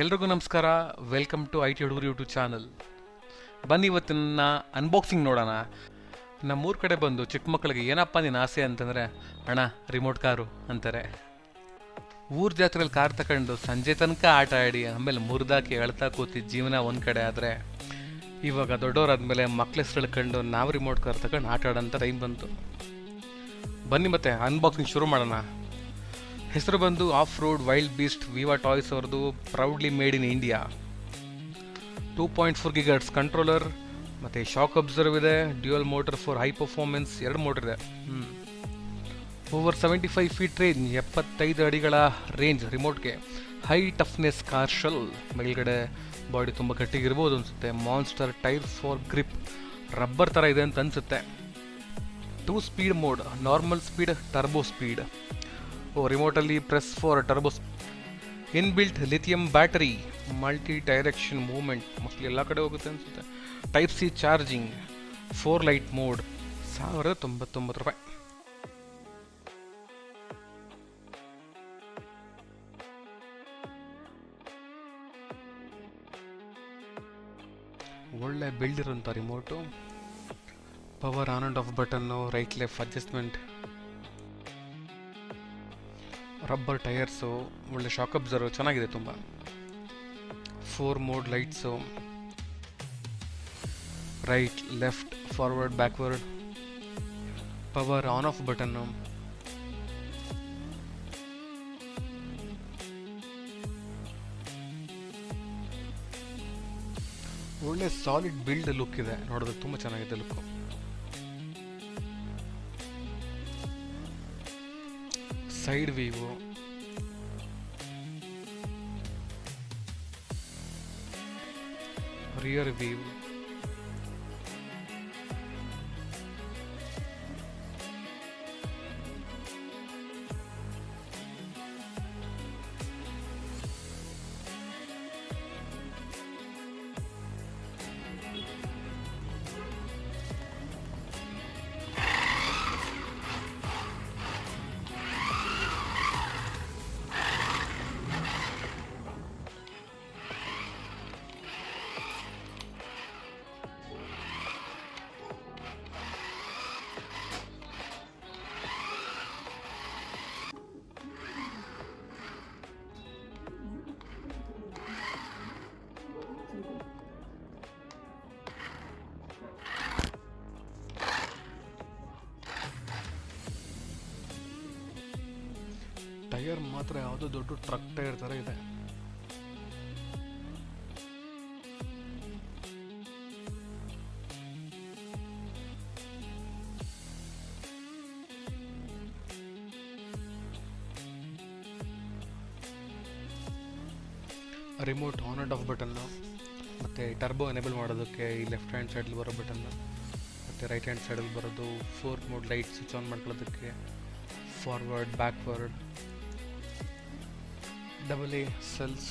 ಎಲ್ರಿಗೂ ನಮಸ್ಕಾರ. Welcome to IT ಹುಡುಗರು ಯೂಟ್ಯೂಬ್ ಚಾನಲ್. ಬನ್ನಿ ಇವತ್ತಿನ ಅನ್ಬಾಕ್ಸಿಂಗ್ ನೋಡೋಣ. ನಮ್ಮೂರ ಕಡೆ ಬಂದು ಚಿಕ್ಕ ಮಕ್ಕಳಿಗೆ ಏನಪ್ಪ ನಿನ್ನ ಆಸೆ ಅಂತಂದರೆ, ಅಣ್ಣ ರಿಮೋಟ್ ಕಾರು ಅಂತಾರೆ. ಊರ ಜಾತ್ರೆಯಲ್ಲಿ ಕಾರ್ ತಗೊಂಡು ಸಂಜೆ ತನಕ ಆಟ ಆಡಿ ಆಮೇಲೆ ಮುರಿದಾಕಿ ಅಳ್ತಾ ಕೂತಿ ಜೀವನ ಒಂದು ಕಡೆ ಆದರೆ, ಇವಾಗ ದೊಡ್ಡವರಾದ್ಮೇಲೆ ಮಕ್ಳ ಹೆಸರು ಹೇಳ್ಕೊಂಡು ನಾವು ರಿಮೋಟ್ ಕಾರ್ ತಗೊಂಡು ಆಟ ಆಡೋಂಥ ಟೈಮ್ ಬಂತು. ಬನ್ನಿ ಮತ್ತೆ ಅನ್ಬಾಕ್ಸಿಂಗ್ ಶುರು ಮಾಡೋಣ. ಹೆಸರು ಬಂದು off road wild beast viva toys ಅವ್ರದ್ದು, proudly made in India. 2.4 GHz controller ಮತ್ತು ಶಾಕ್ ಅಬ್ಸರ್ವ್ ಇದೆ. Dual motor for high performance, 2 motor ಇದೆ. ಓವರ್ 75 ಫೀಟ್ ರೇಂಜ್, 75 ಅಡಿಗಳ ರೇಂಜ್ ರಿಮೋಟ್ಗೆ. ಹೈ ಟಫ್ನೆಸ್ ಕಾರ್ ಶೆಲ್, ಮೇಲ್ಗಡೆ ಬಾಡಿ ತುಂಬ ಗಟ್ಟಿಗಿರ್ಬೋದು ಅನಿಸುತ್ತೆ. Monster tyre for grip, rubber ಥರ ಇದೆ ಅಂತ ಅನಿಸುತ್ತೆ. 2 speed mode, normal speed, turbo speed. ರಿಮೋಟಲ್ಲಿ press for turbo. Inbuilt lithium battery, multi direction movement, mostly ಎಲ್ಲ ಕಡೆ ಹೋಗುತ್ತೆ ಅನಿಸುತ್ತೆ. Type C charging, 4 light mode. 1099 ರೂಪಾಯಿ. ಒಳ್ಳೆ ಬಿಲ್ಡ್ ಇರೋಂಥ remote. Power on and of button, right left adjustment, rubber tyres, ಒಳ್ಳೆ shock observe, ಚೆನ್ನಾಗಿದೆ ತುಂಬ. 4 mode lights, right left forward backward, power on off button. ಒಳ್ಳೆ ಸಾಲಿಡ್ ಬಿಲ್ಡ್ ಲುಕ್ ಇದೆ, ನೋಡೋದಕ್ಕೆ ತುಂಬ ಚೆನ್ನಾಗಿದೆ look. Side view, rear view, tyre ಮಾತ್ರ ಯಾವುದೋ ದೊಡ್ಡ ಟ್ರಕ್ ಟೈರ್ ಥರ ಇದೆ. Remote on and of button, ಮತ್ತು ಟರ್ಬೋ ಎನೇಬಲ್ ಮಾಡೋದಕ್ಕೆ ಈ ಲೆಫ್ಟ್ ಹ್ಯಾಂಡ್ ಸೈಡಲ್ಲಿ ಬರೋ ಬಟನ್ನು, ಮತ್ತು ರೈಟ್ ಹ್ಯಾಂಡ್ ಸೈಡಲ್ಲಿ ಬರೋದು 4 ಮೋಡ್ ಲೈಟ್ ಸ್ವಿಚ್ ಆನ್ ಮಾಡ್ಕೊಳ್ಳೋದಕ್ಕೆ. Forward backward, AA cells,